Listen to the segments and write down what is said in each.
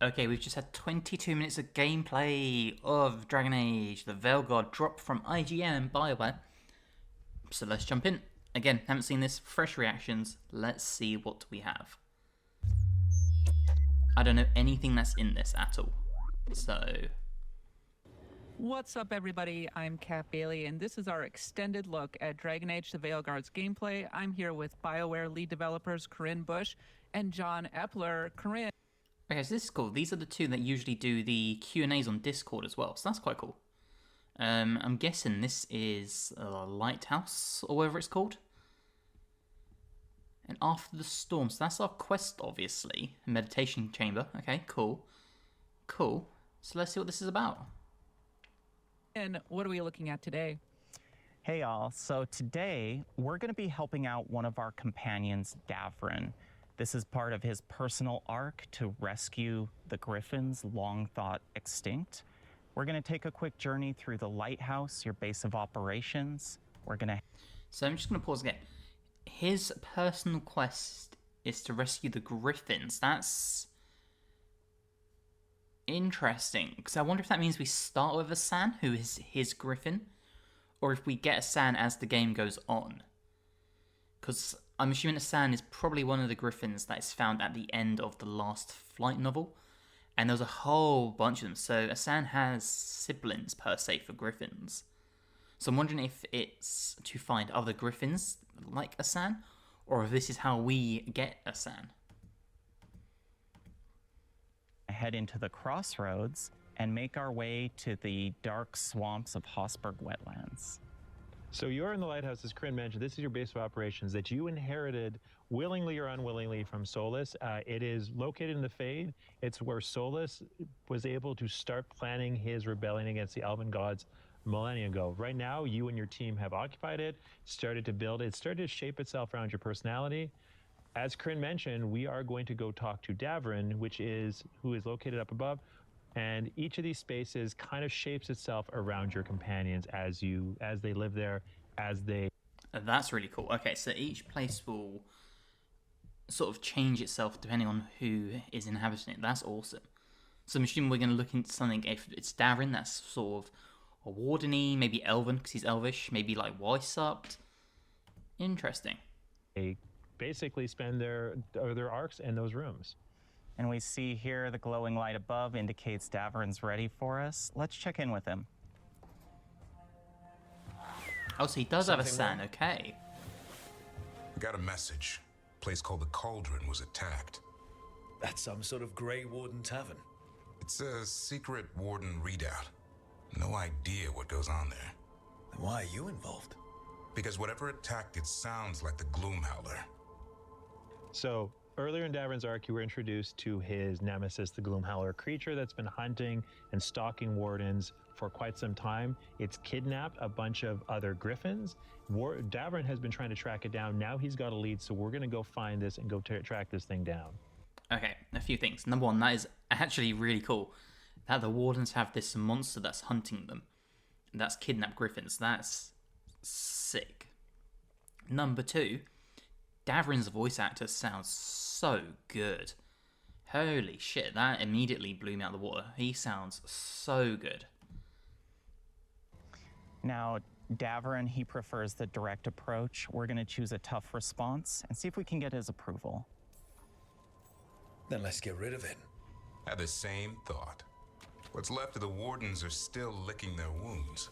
Okay, we've just had 22 minutes of gameplay of Dragon Age The Veilguard drop from IGN and Bioware. So let's jump in. Again, haven't seen this, fresh reactions. Let's see what we have. I don't know anything that's in this at all. So... What's up, everybody? I'm Kat Bailey, and this is our extended look at Dragon Age The Veilguard's gameplay. I'm here with BioWare lead developers Corinne Bush and John Epler. Corinne. Okay, so this is cool. These are the two that usually do the Q&As on Discord as well, so that's quite cool. I'm guessing this is a lighthouse, or whatever it's called. And after the storm, so that's our quest, obviously. Meditation chamber. Okay, cool. Cool. So let's see what this is about. And what are we looking at today? Hey y'all, so today we're going to be helping out one of our companions, Davrin. This is part of his personal arc to rescue the griffins long thought extinct. We're going to take a quick journey through the lighthouse, your base of operations. So I'm just going to pause again. His personal quest is to rescue the griffins. That's interesting, because I wonder if that means we start with Asan, who is his griffin, or if we get Asan as the game goes on. Because I'm assuming Asan is probably one of the griffins that is found at the end of the last Flight novel, and there's a whole bunch of them, so Asan has siblings per se for griffins. So I'm wondering if it's to find other griffins like Asan, or if this is how we get Asan. Head into the crossroads and make our way to the dark swamps of Hosberg wetlands. So you're in the lighthouse, as Corinne mentioned. This is your base of operations that you inherited willingly or unwillingly from Solus. It is located in the Fade. It's where Solus was able to start planning his rebellion against the Elven gods millennia ago. Right now, you and your team have occupied it, started to build it, started to shape itself around your personality. As Corinne mentioned, we are going to go talk to Davrin, who is located up above, and each of these spaces kind of shapes itself around your companions as they live there, That's really cool. Okay, so each place will sort of change itself depending on who is inhabiting it. That's awesome. So I'm assuming we're going to look into something, if it's Davrin, that's sort of a wardeny, maybe elven, because he's elvish, maybe like Weissart. Interesting. They basically spend their arcs in those rooms. And we see here the glowing light above indicates Davrin's ready for us. Let's check in with him. Oh, so he does have a San, okay. We got a message. A place called the Cauldron was attacked. That's some sort of Grey Warden tavern. It's a secret Warden readout. No idea what goes on there. Then why are you involved? Because whatever attacked it sounds like the Gloomhowler. So earlier in Davrin's arc, you were introduced to his nemesis, the Gloomhowler, a creature that's been hunting and stalking wardens for quite some time. It's kidnapped a bunch of other griffins. Davrin has been trying to track it down. Now he's got a lead, so we're going to go find this and go track this thing down. Okay, a few things. Number one, that is actually really cool. That the wardens have this monster that's hunting them. That's kidnapped griffins. That's sick. Number two, Davrin's voice actor sounds so good. Holy shit, that immediately blew me out of the water. He sounds so good. Now, Davrin, he prefers the direct approach. We're going to choose a tough response and see if we can get his approval. Then let's get rid of it. Had the same thought. What's left of the Wardens are still licking their wounds.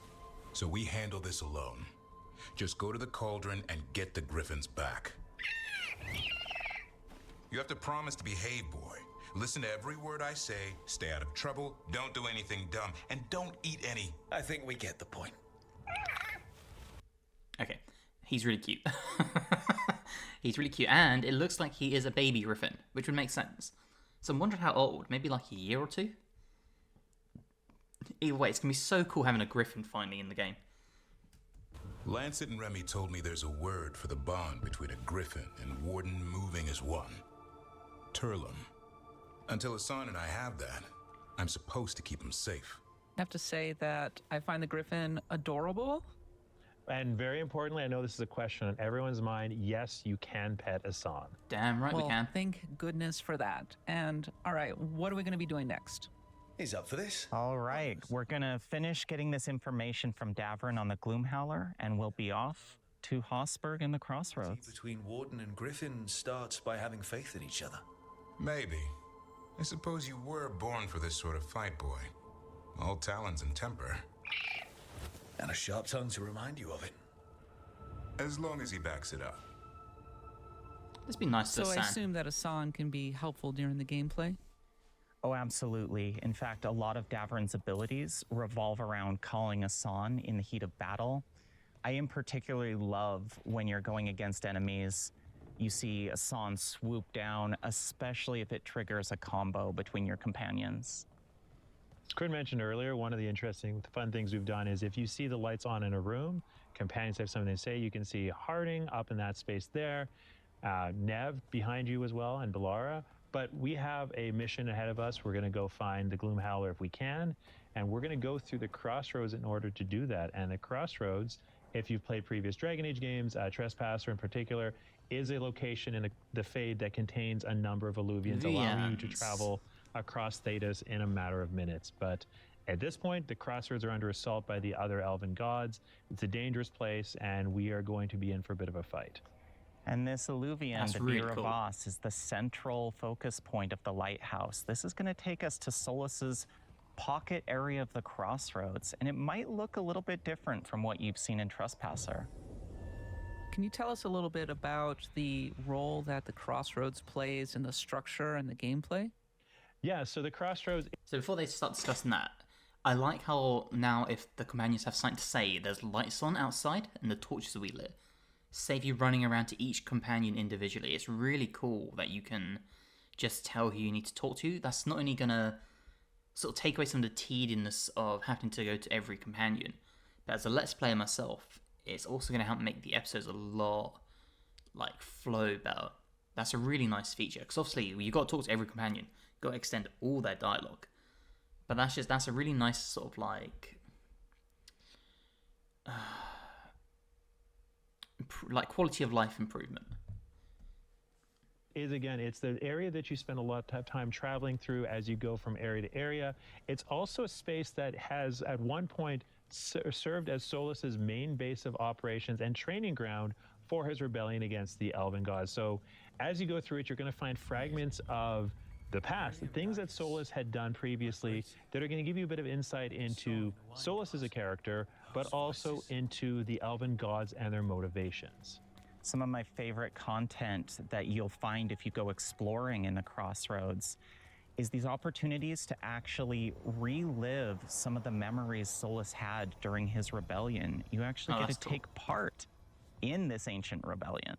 So we handle this alone. Just go to the Cauldron and get the griffins back. You have to promise to behave, boy. Listen to every word I say, stay out of trouble, don't do anything dumb, and don't eat any. I think we get the point. Okay, he's really cute. He's really cute, and it looks like he is a baby griffin, which would make sense. So I'm wondering how old, maybe like a year or two? Either way, it's going to be so cool having a griffin finally in the game. Lancet and Remy told me there's a word for the bond between a griffin and Warden moving as one. Turlum. Until Asan and I have that, I'm supposed to keep him safe. I have to say that I find the griffin adorable. And very importantly, I know this is a question on everyone's mind. Yes, you can pet a San. Damn right Well, we can. thank goodness for that. And all right, what are we going to be doing next? He's up for this. All right, we're gonna finish getting this information from Davrin on the Gloomhowler, and we'll be off to Hossberg and the Crossroads. Between Warden and Griffin starts by having faith in each other. Maybe. I suppose you were born for this sort of fight, boy. All talons and temper. And a sharp tongue to remind you of it. As long as he backs it up. Let's be nice to So I San. assume that Asan can be helpful during the gameplay. Oh, absolutely. In fact, a lot of Davrin's abilities revolve around calling a San in the heat of battle. I in particularly love when you're going against enemies, you see a San swoop down, especially if it triggers a combo between your companions. As Corinne mentioned earlier, one of the interesting, fun things we've done is if you see the lights on in a room, companions have something to say. You can see Harding up in that space there, Nev behind you as well, and Belara. But we have a mission ahead of us. We're going to go find the Gloomhowler if we can, and we're going to go through the Crossroads in order to do that. And the Crossroads, if you've played previous Dragon Age games, Trespasser in particular, is a location in the Fade that contains a number of Illuvians, allowing you to travel across Thedas in a matter of minutes. But at this point, the Crossroads are under assault by the other elven gods. It's a dangerous place, and we are going to be in for a bit of a fight. And this Illuvian, That's the really Beer cool. of Voss, is the central focus point of the lighthouse. This is going to take us to Solus's pocket area of the Crossroads, and it might look a little bit different from what you've seen in Trespasser. Can you tell us a little bit about the role that the Crossroads plays in the structure and the gameplay? Yeah, so the Crossroads So before they start discussing that, I like how now if the companions have something to say, there's lights on outside and the torches will be lit. Save you running around to each companion individually. It's really cool that you can just tell who you need to talk to. That's not only gonna sort of take away some of the tediousness of having to go to every companion, but as a Let's Player myself, it's also gonna help make the episodes a lot like flow better. That's a really nice feature because obviously you've got to talk to every companion, got to extend all their dialogue, but that's a really nice sort of like quality of life improvement. is, again, it's the area that you spend a lot of time traveling through as you go from area to area. It's also a space that has at one point served as Solus's main base of operations and training ground for his rebellion against the elven gods. So as you go through it, you're going to find fragments of the past, the things that Solus had done previously that are going to give you a bit of insight into Solus as a character, but also into the elven gods and their motivations. Some of my favorite content that you'll find if you go exploring in the Crossroads is these opportunities to actually relive some of the memories Solus had during his rebellion. You actually get to that's cool. take part in this ancient rebellion.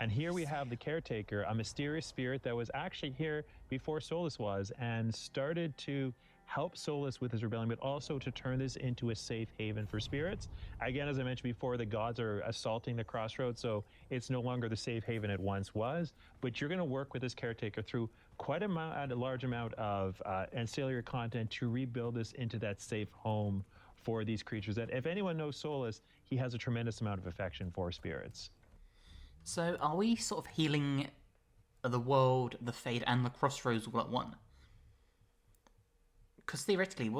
And here we have the Caretaker, a mysterious spirit that was actually here before Solus was and started to help Solus with his rebellion, but also to turn this into a safe haven for spirits. Again, as I mentioned before, the gods are assaulting the Crossroads, so it's no longer the safe haven it once was, but you're going to work with this Caretaker through quite a large amount of ancillary content to rebuild this into that safe home for these creatures that, if anyone knows Solus, he has a tremendous amount of affection for spirits. So are we sort of healing the world, the Fade, and the Crossroads all at one? Because theoretically,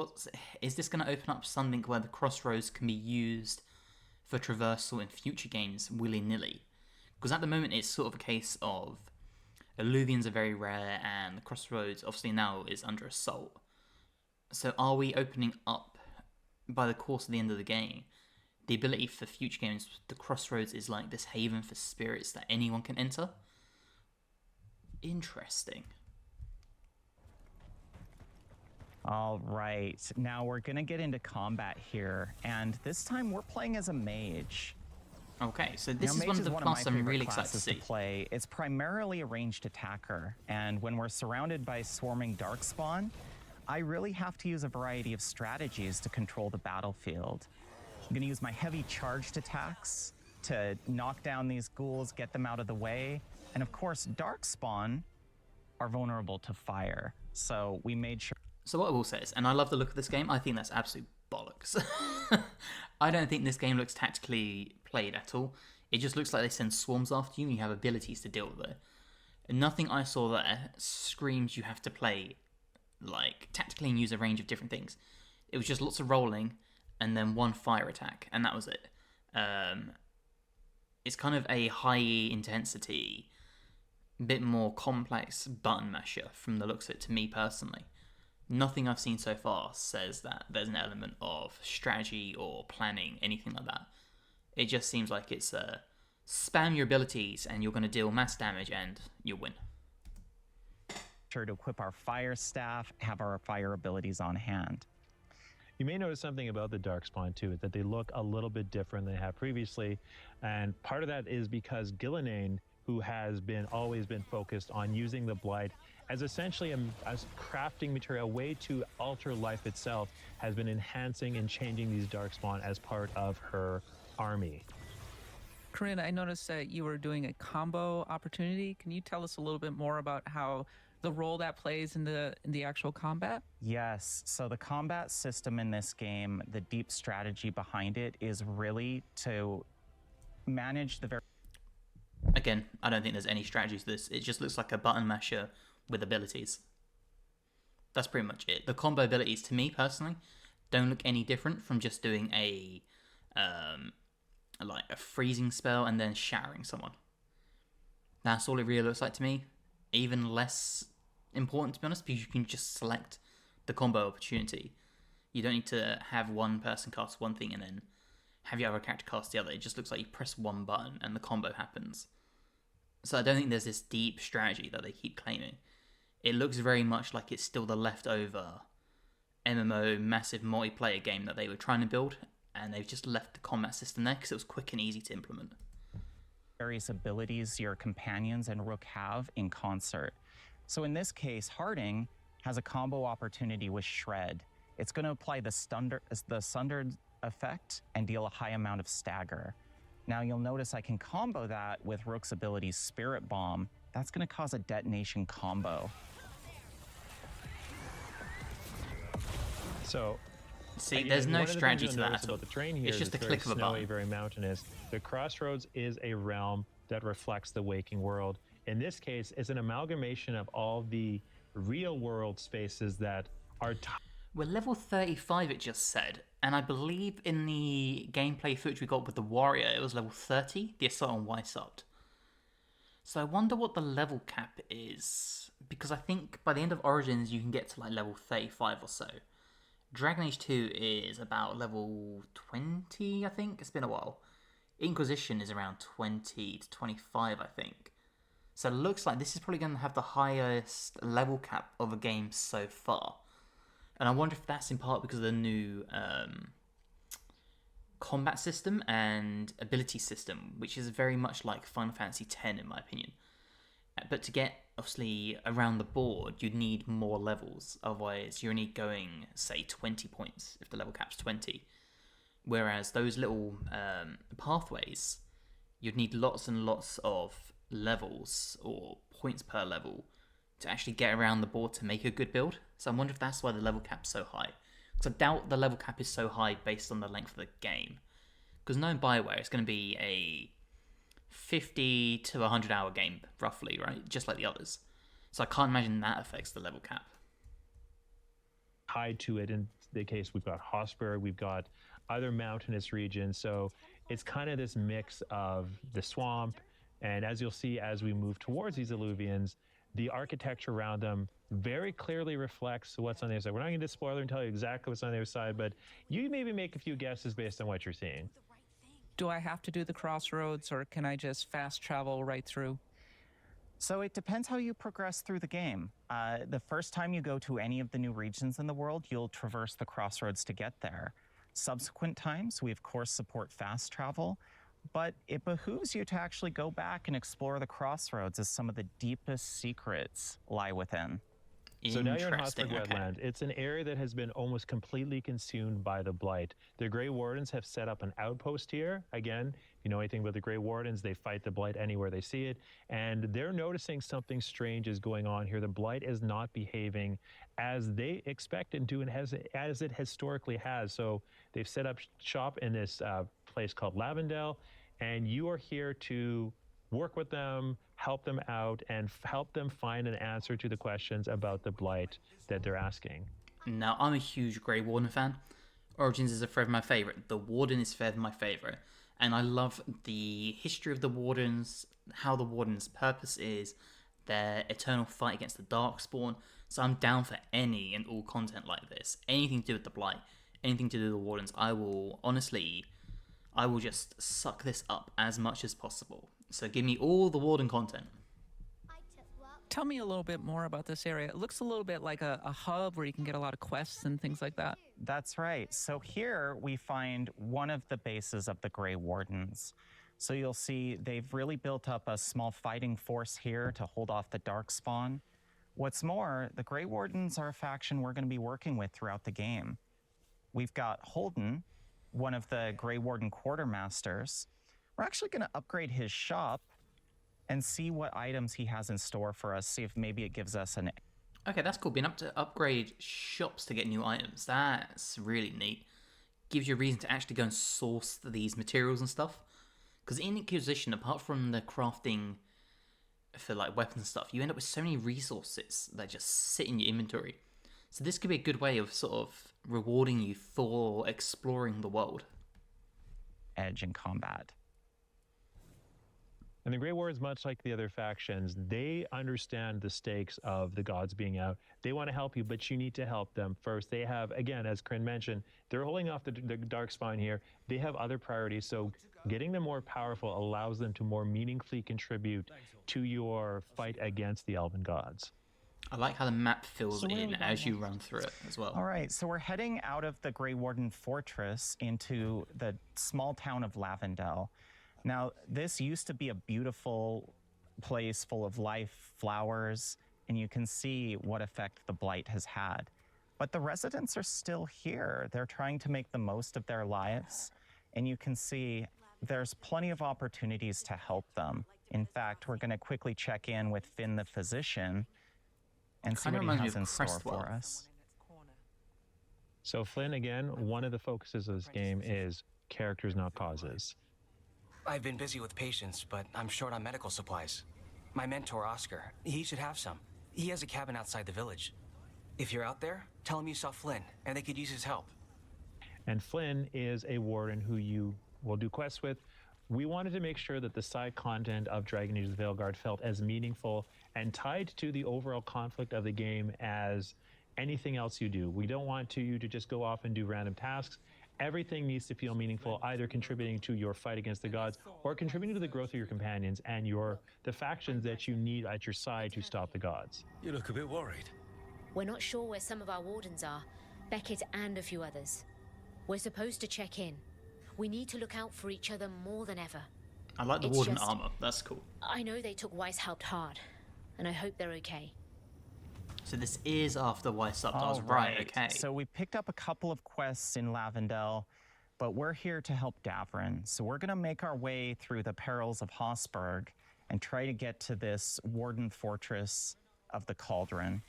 is this going to open up something where the Crossroads can be used for traversal in future games willy-nilly? Because at the moment it's sort of a case of Illuvians are very rare and the Crossroads obviously now is under assault. So are we opening up, by the course of the end of the game, the ability for future games, the Crossroads is like this haven for spirits that anyone can enter? Interesting. All right, now we're gonna get into combat here, and this time we're playing as a mage. Okay, so this Now, is one of the my classes I'm favorite really excited to classes see. play. It's primarily a ranged attacker, and when we're surrounded by swarming darkspawn, I really have to use a variety of strategies to control the battlefield. I'm gonna use my heavy charged attacks to knock down these ghouls, get them out of the way, and of course, darkspawn are vulnerable to fire, so we made sure. So what I will say is, and I love the look of this game, I think that's absolute bollocks. I don't think this game looks tactically played at all. It just looks like they send swarms after you and you have abilities to deal with it. And nothing I saw there screams you have to play like tactically and use a range of different things. It was just lots of rolling and then one fire attack, and that was it. It's kind of a high intensity, bit more complex button masher from the looks of it to me personally. Nothing I've seen so far says that there's an element of strategy or planning, anything like that. It just seems like it's spam your abilities and you're going to deal mass damage and you'll win. Sure to equip our fire staff, have our fire abilities on hand. You may notice something about the Darkspawn too, that they look a little bit different than they have previously. And part of that is because Gillenane, who has always been focused on using the Blight as essentially a crafting material, a way to alter life itself, has been enhancing and changing these Darkspawn as part of her army. Corinne, I noticed that you were doing a combo opportunity. Can you tell us a little bit more about how the role that plays in the actual combat? Yes, so the combat system in this game, the deep strategy behind it is really to manage the very... Again, I don't think there's any strategy to this. It just looks like a button masher with abilities. That's pretty much it. The combo abilities, to me personally, don't look any different from just doing a freezing spell and then shattering someone. That's all it really looks like to me. Even less important, to be honest, because you can just select the combo opportunity. You don't need to have one person cast one thing and then have your other character cast the other. It just looks like you press one button and the combo happens. So I don't think there's this deep strategy that they keep claiming. It looks very much like it's still the leftover MMO massive multiplayer game that they were trying to build, and they've just left the combat system there because it was quick and easy to implement. various abilities your companions and Rook have in concert. So in this case, Harding has a combo opportunity with Shred. It's going to apply the Sundered effect and deal a high amount of stagger. Now you'll notice I can combo that with Rook's ability Spirit Bomb. That's going to cause a detonation combo. So, see, there's no strategy to that at all. About the terrain here It's just a very click of a snowy, button. very mountainous. The Crossroads is a realm that reflects the waking world. In this case, it's an amalgamation of all the real world spaces that are. We're level 35, it just said, and I believe in the gameplay footage we got with the Warrior, it was level 30, the Assault on Weishaupt. So I wonder what the level cap is, because I think by the end of Origins you can get to like level 35 or so. Dragon Age 2 is about level 20, I think. It's been a while. Inquisition is around 20 to 25, I think. So it looks like this is probably going to have the highest level cap of a game so far. And I wonder if that's in part because of the new combat system and ability system, which is very much like Final Fantasy X in my opinion. But to get, obviously, around the board, you'd need more levels. Otherwise, you're only going, say, 20 points if the level cap's 20. Whereas those little pathways, you'd need lots and lots of levels or points per level to actually get around the board to make a good build. So I wonder if that's why the level cap's so high. Because I doubt the level cap is so high based on the length of the game. Because knowing Bioware, it's going to be a 50 to 100 hour game, roughly, right? Just like the others. So I can't imagine that affects the level cap. Tied to it in the case we've got Hosper, we've got other mountainous regions. So it's kind of this mix of the swamp. And as you'll see, as we move towards these alluvions, the architecture around them very clearly reflects what's on the other side. We're not going to spoiler and tell you exactly what's on the other side, but you maybe make a few guesses based on what you're seeing. Do I have to do the crossroads, or can I just fast travel right through? So it depends how you progress through the game. The first time you go to any of the new regions in the world, you'll traverse the crossroads to get there. Subsequent times, we of course support fast travel, but it behooves you to actually go back and explore the crossroads as some of the deepest secrets lie within. So now you're in Interesting, Hosberg okay. Wetland. It's an area that has been almost completely consumed by the blight. The Grey Wardens have set up an outpost here. Again, if you know anything about the Grey Wardens, they fight the blight anywhere they see it. And they're noticing something strange is going on here. The blight is not behaving as they expected to and as it historically has. So they've set up shop in this place called Lavendel, and you are here to work with them, help them out, and help them find an answer to the questions about the blight that they're asking. Now, I'm a huge Grey Warden fan. Origins is forever my favourite. The Warden is forever my favourite. And I love the history of the Wardens, how the Warden's purpose is, their eternal fight against the Darkspawn. So I'm down for any and all content like this. Anything to do with the Blight, anything to do with the Wardens, I will just suck this up as much as possible. So give me all the Warden content. Tell me a little bit more about this area. It looks a little bit like a hub where you can get a lot of quests and things like that. That's right. So here we find one of the bases of the Grey Wardens. So you'll see they've really built up a small fighting force here to hold off the Darkspawn. What's more, the Grey Wardens are a faction we're going to be working with throughout the game. We've got Holden, one of the Grey Warden quartermasters. We're actually going to upgrade his shop and see what items he has in store for us, see if maybe it gives us an... Okay, that's cool. Being able to upgrade shops to get new items, that's really neat. Gives you a reason to actually go and source these materials and stuff. Because in Inquisition, apart from the crafting for like weapons and stuff, you end up with so many resources that just sit in your inventory. So this could be a good way of sort of rewarding you for exploring the world. edge in combat. And the Grey Wardens, much like the other factions, they understand the stakes of the gods being out. They want to help you, but you need to help them first. They have, again, as Kryn mentioned, they're holding off the Darkspawn here. They have other priorities, so getting them more powerful allows them to more meaningfully contribute to your fight against the Elven gods. I like how the map fills in as you run through it as well. All right, so we're heading out of the Grey Warden Fortress into the small town of Lavendel. Now, this used to be a beautiful place full of life, flowers, and you can see what effect the blight has had. But the residents are still here. They're trying to make the most of their lives, and you can see there's plenty of opportunities to help them. In fact, we're going to quickly check in with Finn the physician and see what he has in store for us. So Flynn, again, one of the focuses of this game is characters, not causes. I've been busy with patients, but I'm short on medical supplies. My mentor, Oscar, he should have some. He has a cabin outside the village. If you're out there, tell him you saw Flynn, and they could use his help. And Flynn is a warden who you will do quests with. We wanted to make sure that the side content of Dragon Age The Veilguard felt as meaningful and tied to the overall conflict of the game as anything else you do. We don't want you to just go off and do random tasks. Everything needs to feel meaningful, either contributing to your fight against the gods or contributing to the growth of your companions and the factions that you need at your side to stop the gods. You look a bit worried. We're not sure where some of our wardens are, Beckett and a few others. We're supposed to check in. We need to look out for each other more than ever. I like the It's warden just- armor. That's cool. I know they took Weishaupt hard, and I hope they're okay. So this is after Weishaupt. I was All right. Okay. So we picked up a couple of quests in Lavendel, but we're here to help Davrin. So we're going to make our way through the perils of Hosberg and try to get to this Warden Fortress of the Cauldron.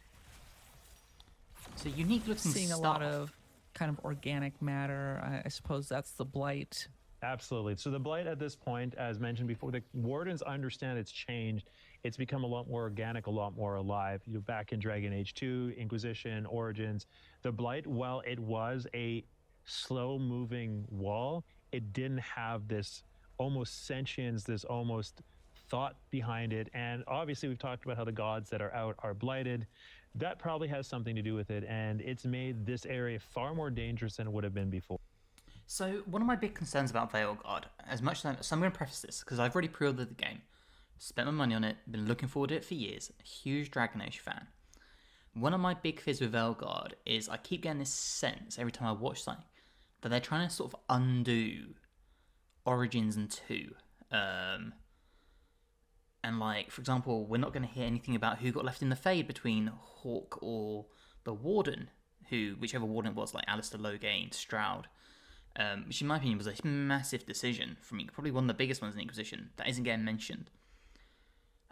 So unique looking Seeing a stuff. lot of kind of organic matter. I suppose that's the blight. Absolutely. So the blight at this point, as mentioned before, the wardens understand it's changed. It's become a lot more organic, a lot more alive. You know, back in Dragon Age 2, Inquisition, Origins, the blight, while it was a slow-moving wall, it didn't have this almost sentience, this almost thought behind it. And obviously, we've talked about how the gods that are out are blighted. That probably has something to do with it, and it's made this area far more dangerous than it would have been before. So one of my big concerns about Veilguard, so I'm going to preface this because I've already pre-ordered the game, spent my money on it, been looking forward to it for years, a huge Dragon Age fan. One of my big fears with Veilguard is I keep getting this sense every time I watch something that they're trying to sort of undo Origins and 2. And like, for example, we're not going to hear anything about who got left in the Fade between Hawk or the Warden, whichever Warden it was, like Alistair Loghain, Stroud, which in my opinion was a massive decision for me, probably one of the biggest ones in Inquisition that isn't getting mentioned.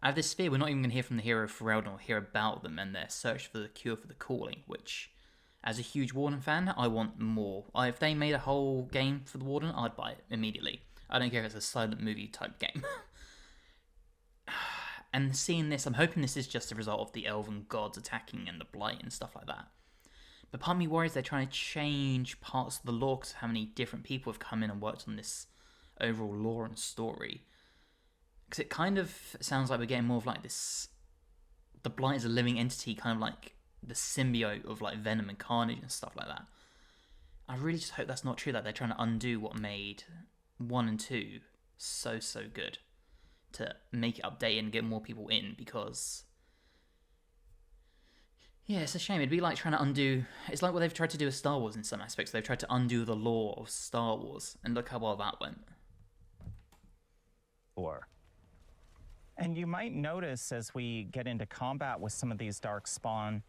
Out of this sphere, we're not even going to hear from the hero Ferelden or hear about them and their search for the cure for the calling, which, as a huge Warden fan, I want more. If they made a whole game for the Warden, I'd buy it immediately. I don't care if it's a silent movie type game. And seeing this, I'm hoping this is just a result of the elven gods attacking and the blight and stuff like that. But part of me worries they're trying to change parts of the lore because of how many different people have come in and worked on this overall lore and story. Because it kind of sounds like we're getting more of like this... The blight is a living entity, kind of like the symbiote of like Venom and Carnage and stuff like that. I really just hope that's not true, that they're trying to undo what made 1 and 2 so good. To make it updated and get more people in, because yeah, it's a shame. It'd be like trying to undo, it's like what they've tried to do with Star Wars in some aspects. They've tried to undo the lore of Star Wars, and look how well that went. And you might notice as we get into combat with some of these Darkspawn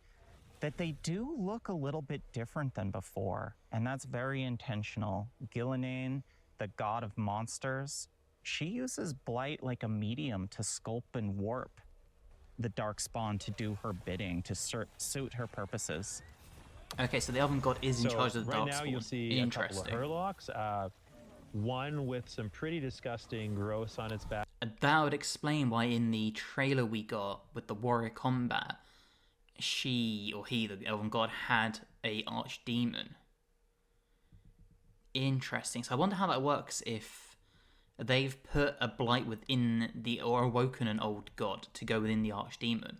that they do look a little bit different than before, and that's very intentional. Gillenane, the god of monsters, she uses blight like a medium to sculpt and warp the Darkspawn to do her bidding, to suit her purposes. Okay, so the Elven God is in charge of the Darkspawn. Right now you'll see a couple of Hurlocks, one with some pretty disgusting growths on its back. That would explain why in the trailer we got with the warrior combat, she, or he, the Elven God, had a archdemon. Interesting. So I wonder how that works if they've put a blight within or awoken an old god to go within the archdemon,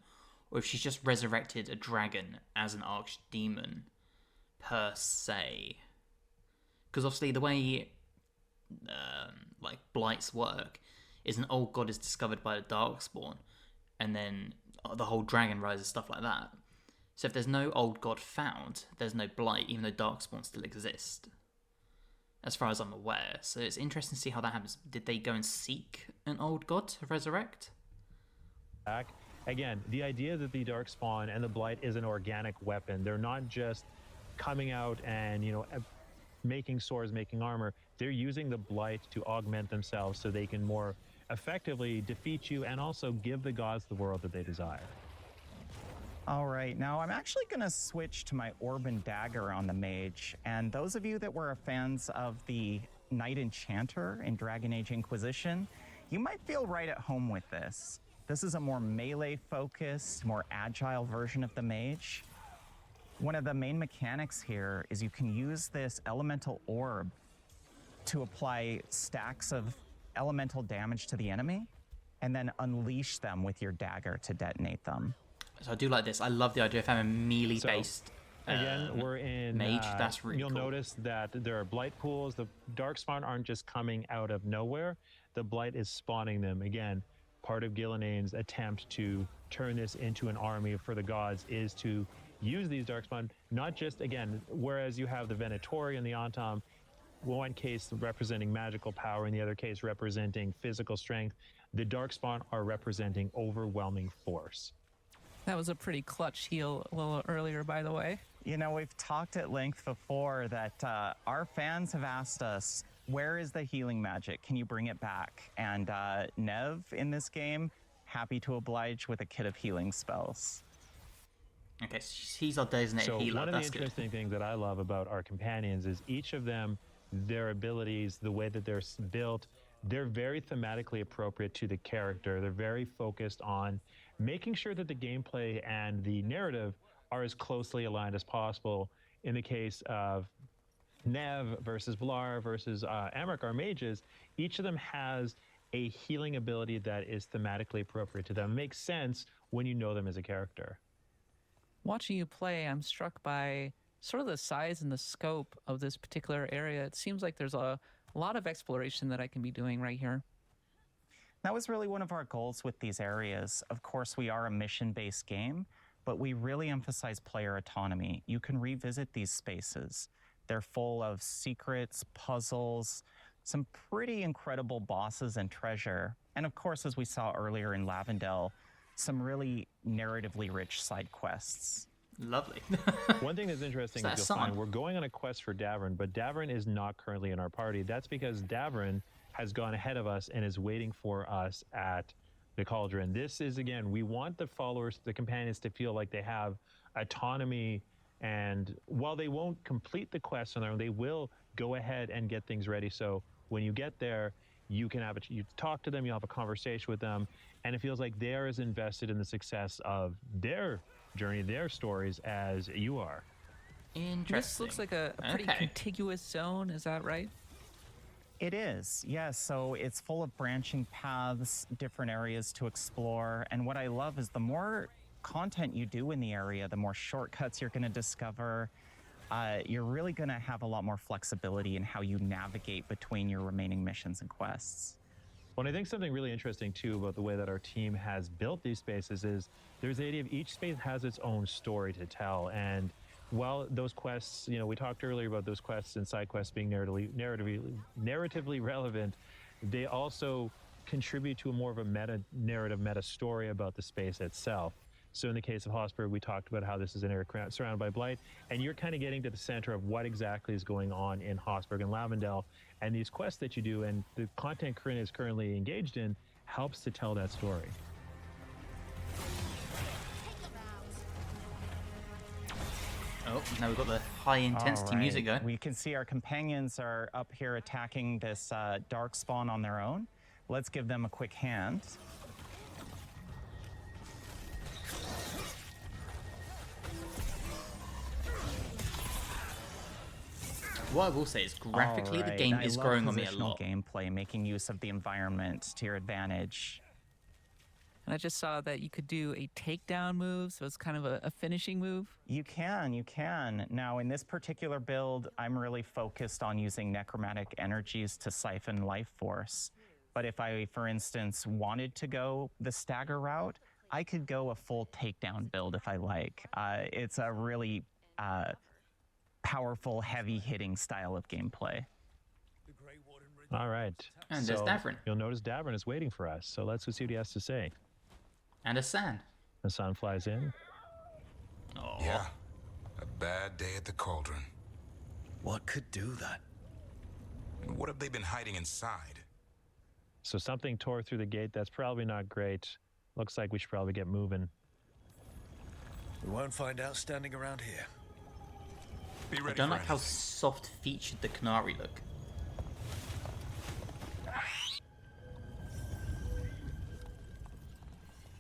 or if she's just resurrected a dragon as an archdemon per se. Because obviously the way like blights work is an old god is discovered by the Darkspawn, and then the whole dragon rises, stuff like that. So if there's no old god found, there's no blight, even though Darkspawn still exist, as far as I'm aware. So it's interesting to see how that happens. Did they go and seek an old god to resurrect? Again, the idea that the Darkspawn and the Blight is an organic weapon. They're not just coming out and, making swords, making armor. They're using the Blight to augment themselves so they can more effectively defeat you and also give the gods the world that they desire. All right, now I'm actually going to switch to my Orb and Dagger on the Mage, and those of you that were fans of the Knight Enchanter in Dragon Age Inquisition, you might feel right at home with this. This is a more melee-focused, more agile version of the Mage. One of the main mechanics here is you can use this Elemental Orb to apply stacks of elemental damage to the enemy, and then unleash them with your dagger to detonate them. So I do like this. I love the idea of having a melee-based again, we're in mage. That's really You'll cool. notice that there are blight pools. The Darkspawn aren't just coming out of nowhere. The blight is spawning them. Again, part of Gillenane's attempt to turn this into an army for the gods is to use these Darkspawn, not just, again, whereas you have the Venatori and the Antam, one case representing magical power, in the other case representing physical strength, the Darkspawn are representing overwhelming force. That was a pretty clutch heal a little earlier, by the way. We've talked at length before that our fans have asked us, where is the healing magic? Can you bring it back? And Nev in this game, happy to oblige with a kit of healing spells. Okay, so he's our designated healer. One of That's the interesting things that I love about our companions is each of them, their abilities, the way that they're built, they're very thematically appropriate to the character. They're very focused on making sure that the gameplay and the narrative are as closely aligned as possible. In the case of Nev versus Vlar versus Amrik, our mages, each of them has a healing ability that is thematically appropriate to them. It makes sense when you know them as a character. Watching you play, I'm struck by sort of the size and the scope of this particular area. It seems like there's a lot of exploration that I can be doing right here. That was really one of our goals with these areas. Of course, we are a mission-based game, but we really emphasize player autonomy. You can revisit these spaces. They're full of secrets, puzzles, some pretty incredible bosses and treasure. And of course, as we saw earlier in Lavendel, some really narratively rich side quests. Lovely. One thing that's interesting is you'll find we're going on a quest for Davrin, but Davrin is not currently in our party. That's because Davrin has gone ahead of us and is waiting for us at the Cauldron. This is, again, we want the followers, the companions, to feel like they have autonomy, and while they won't complete the quest on their own, they will go ahead and get things ready. So when you get there, you can you talk to them, you'll have a conversation with them, and it feels like they're as invested in the success of their journey, their stories, as you are. Interesting. This looks like a pretty contiguous zone, is that right? It is, yes. So it's full of branching paths, different areas to explore. And what I love is the more content you do in the area, the more shortcuts you're going to discover. You're really going to have a lot more flexibility in how you navigate between your remaining missions and quests. Well, I think something really interesting, too, about the way that our team has built these spaces is there's the idea of each space has its own story to tell. And while those quests, you know, we talked earlier about those quests and side quests being narratively relevant, they also contribute to a more of a meta story about the space itself. So in the case of Hossberg, we talked about how this is an area surrounded by blight, and you're kind of getting to the center of what exactly is going on in Hossberg and Lavendel, and these quests that you do and the content Corinne is currently engaged in helps to tell that story. Oh, now we've got the high intensity music going. We can see our companions are up here attacking this dark spawn on their own. Let's give them a quick hand. What I will say is graphically the game is growing on me a lot. Gameplay, making use of the environment to your advantage. And I just saw that you could do a takedown move, so it's kind of a finishing move. You can. Now, in this particular build, I'm really focused on using necromantic energies to siphon life force. But if I, for instance, wanted to go the stagger route, I could go a full takedown build if I like. It's a really powerful, heavy-hitting style of gameplay. All right. And there's Davrin. You'll notice Davrin is waiting for us, so let's go see what he has to say. And Hassan. Hassan flies in. Oh. Yeah, a bad day at the Cauldron. What could do that? And what have they been hiding inside? So something tore through the gate. That's probably not great. Looks like we should probably get moving. We won't find out standing around here. Be ready I don't for like how anything. soft-featured the Canary look.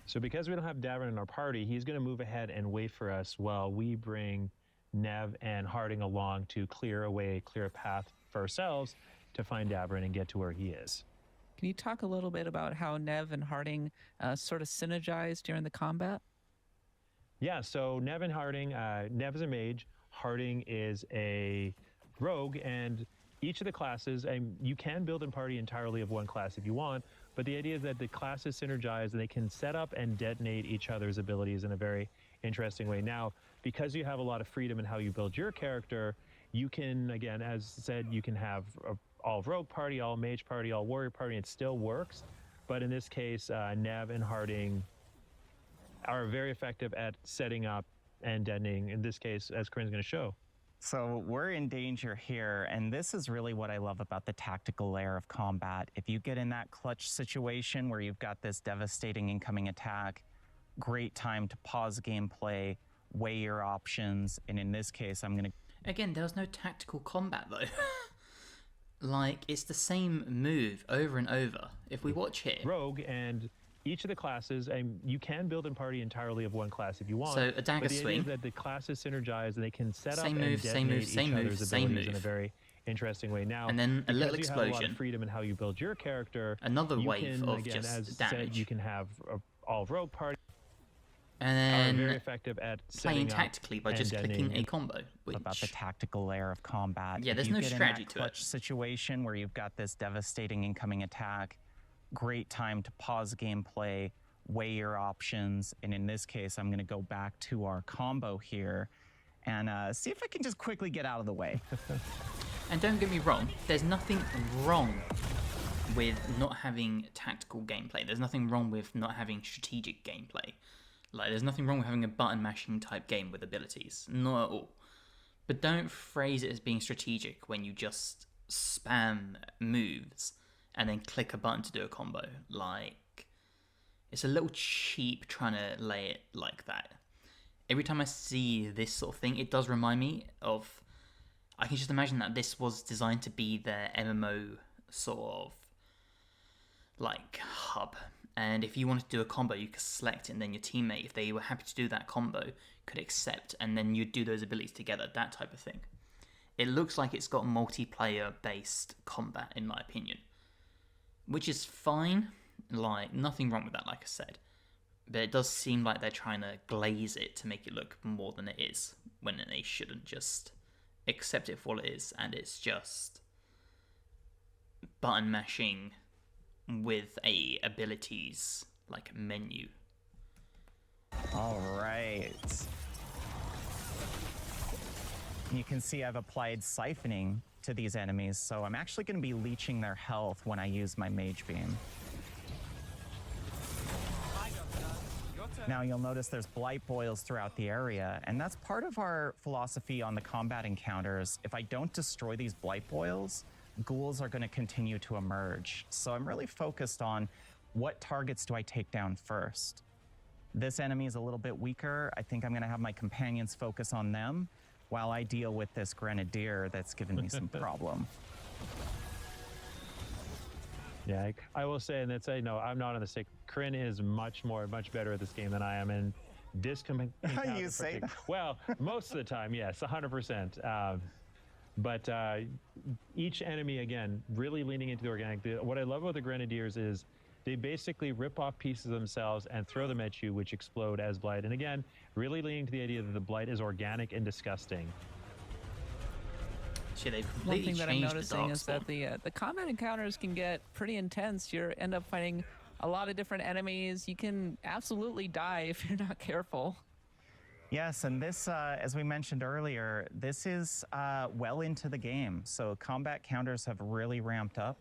So because we don't have Davrin in our party, he's going to move ahead and wait for us while we bring Nev and Harding along to clear a path for ourselves to find Davrin and get to where he is. Can you talk a little bit about how Nev and Harding sort of synergize during the combat? Yeah, so Nev and Harding, Nev is a mage, Harding is a rogue, and each of the classes, you can build a party entirely of one class if you want, but the idea is that the classes synergize and they can set up and detonate each other's abilities in a very interesting way. Now, because you have a lot of freedom in how you build your character, you can, again, as said, you can have all rogue party, all mage party, all warrior party, and it still works. But in this case, Nev and Harding are very effective at setting up and detonating, in this case, as Corinne's going to show. So we're in danger here, and this is really what I love about the tactical layer of combat. If you get in that clutch situation where you've got this devastating incoming attack, great time to pause gameplay, weigh your options, and in this case, I'm going to... Again, there was no tactical combat, though. Like, it's the same move over and over. If we watch here... Rogue and each of the classes, you can build a party entirely of one class if you want. So a dagger but the idea swing. is that the classes synergize and they can set Same up move, and same detonate move, same each move, other's same abilities in a move. very interesting way. Now, And then a little because you have a lot explosion. of freedom in how you build your character. Another you wave can, of again, just as damage. said, you can have all rogue party. And Are very then effective at playing setting up tactically by and just clicking detonating. a combo. Which, about the tactical layer of combat. Yeah, If there's you no get in strategy that to it. clutch situation where you've got this devastating incoming attack, great time to pause gameplay, weigh your options, and in this case, I'm going to go back to our combo here and see if I can just quickly get out of the way. And don't get me wrong, there's nothing wrong with not having tactical gameplay. There's nothing wrong with not having strategic gameplay. Like, there's nothing wrong with having a button mashing type game with abilities. Not at all. But don't phrase it as being strategic when you just spam moves and then click a button to do a combo. Like, it's a little cheap trying to lay it like that. Every time I see this sort of thing, it does remind me of... I can just imagine that this was designed to be their MMO sort of, like, hub. And if you wanted to do a combo, you could select it, and then your teammate, if they were happy to do that combo, could accept, and then you'd do those abilities together, that type of thing. It looks like it's got multiplayer-based combat, in my opinion. Which is fine, like, nothing wrong with that, like I said. But it does seem like they're trying to glaze it to make it look more than it is, when they shouldn't just accept it for what it is, and it's just button mashing with a abilities like menu. All right. You can see I've applied siphoning to these enemies, so I'm actually going to be leeching their health when I use my mage beam. Now you'll notice there's blight boils throughout the area, and that's part of our philosophy on the combat encounters. If I don't destroy these blight boils, ghouls are going to continue to emerge. So I'm really focused on what targets do I take down first. This enemy is a little bit weaker. I think I'm going to have my companions focus on them while I deal with this grenadier that's given me some problem. Yeah, I will say, and that's no, I'm not on the stick. Kryn is much better at this game than I am, and You say that? Well, most of the time, yes, 100%. But each enemy, again, really leaning into the organic. What I love about the Grenadiers is they basically rip off pieces of themselves and throw them at you, which explode as blight. And again, really leaning to the idea that the blight is organic and disgusting. Shit, they've One completely thing that I'm changed the noticing dark is spawn. that the combat encounters can get pretty intense. You end up fighting a lot of different enemies. You can absolutely die if you're not careful. Yes, and this, as we mentioned earlier, this is well into the game. So combat counters have really ramped up.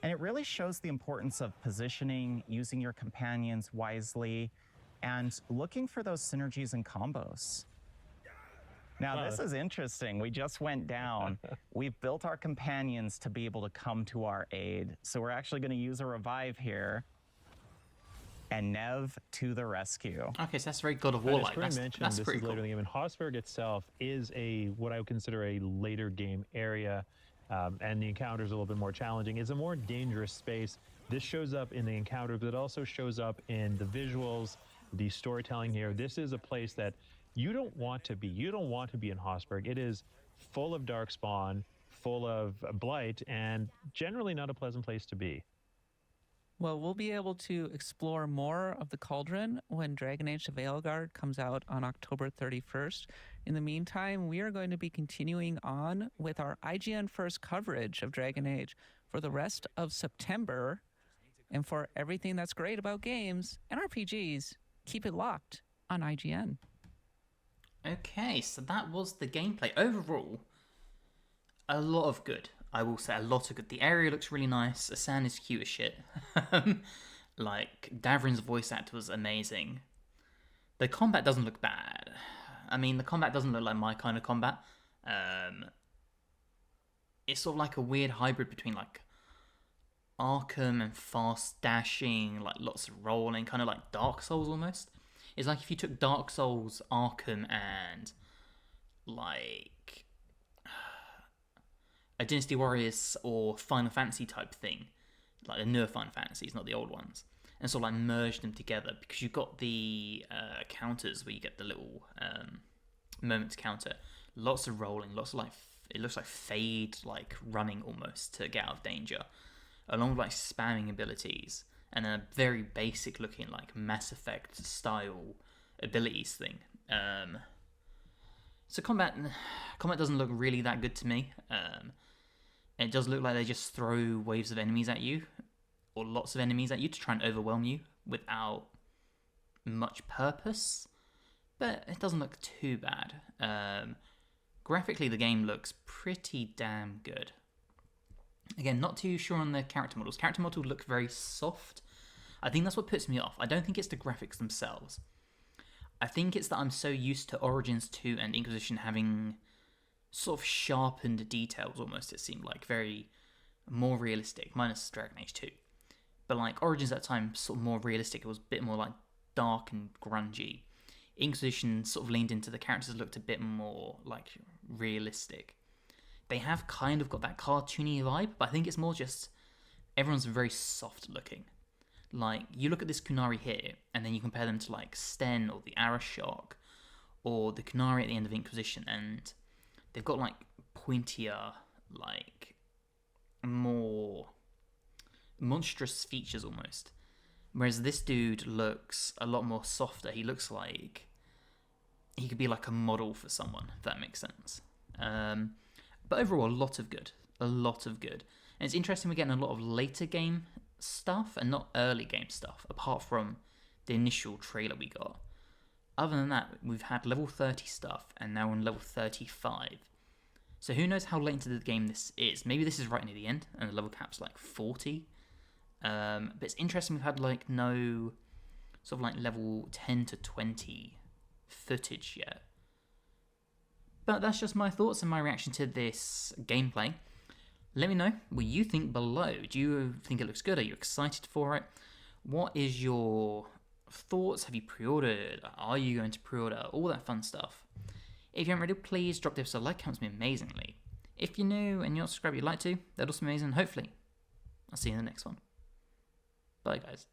And it really shows the importance of positioning, using your companions wisely, and looking for those synergies and combos. Now, this is interesting. We just went down. We've built our companions to be able to come to our aid. So we're actually going to use a revive here. And Nev to the rescue. Okay, so that's very God of War like. As mentioned, That's this pretty is later cool. in the game. And Hossberg itself is what I would consider a later game area, and the encounters are a little bit more challenging. It's a more dangerous space. This shows up in the encounters, but it also shows up in the visuals, the storytelling here. This is a place that you don't want to be. You don't want to be in Hossberg. It is full of darkspawn, full of blight, and generally not a pleasant place to be. Well, we'll be able to explore more of the Cauldron when Dragon Age The Veilguard comes out on October 31st. In the meantime, we are going to be continuing on with our IGN First coverage of Dragon Age for the rest of September. And for everything that's great about games and RPGs, keep it locked on IGN. Okay, so that was the gameplay. Overall, a lot of good. I will say a lot of good. The area looks really nice. Asan is cute as shit. Like, Davrin's voice actor was amazing. The combat doesn't look bad. I mean, the combat doesn't look like my kind of combat. It's sort of like a weird hybrid between, like, Arkham and fast dashing, like, lots of rolling, kind of like Dark Souls almost. It's like if you took Dark Souls, Arkham, and, like, a Dynasty Warriors or Final Fantasy type thing, like the newer Final Fantasies, not the old ones, and sort of like merge them together, because you've got the counters where you get the little moments counter, lots of rolling, lots of like, it looks like Fade, like running almost to get out of danger, along with like spamming abilities, and then a very basic looking like Mass Effect style abilities thing. So combat doesn't look really that good to me. It does look like they just throw waves of enemies at you, or lots of enemies at you to try and overwhelm you without much purpose. But it doesn't look too bad. Graphically, the game looks pretty damn good. Again, not too sure on the character models. Character models look very soft. I think that's what puts me off. I don't think it's the graphics themselves. I think it's that I'm so used to Origins 2 and Inquisition having sort of sharpened details almost, it seemed like. Very more realistic, minus Dragon Age 2. But like Origins at that time, sort of more realistic. It was a bit more like dark and grungy. Inquisition sort of leaned into the characters, looked a bit more like realistic. They have kind of got that cartoony vibe, but I think it's more just everyone's very soft looking. Like, you look at this Kunari here, and then you compare them to like Sten or the Arashok, or the Kunari at the end of Inquisition, and they've got like pointier, like more monstrous features almost. Whereas this dude looks a lot more softer. He looks like he could be like a model for someone, if that makes sense. But overall, a lot of good. And it's interesting we're getting a lot of later game stuff and not early game stuff, apart from the initial trailer we got. Other than that, we've had level 30 stuff, and now we're on level 35. So who knows how late into the game this is. Maybe this is right near the end, and the level cap's like 40. But it's interesting we've had like no sort of like level 10 to 20 footage yet. But that's just my thoughts and my reaction to this gameplay. Let me know what you think below. Do you think it looks good? Are you excited for it? What is your thoughts? Have you pre-ordered? Are you going to pre-order? All that fun stuff. If you haven't already, please drop this a like. Helps me amazingly. If you're new and you're not subscribed, you'd like to, that'd also be amazing. Hopefully, I'll see you in the next one. Bye, guys.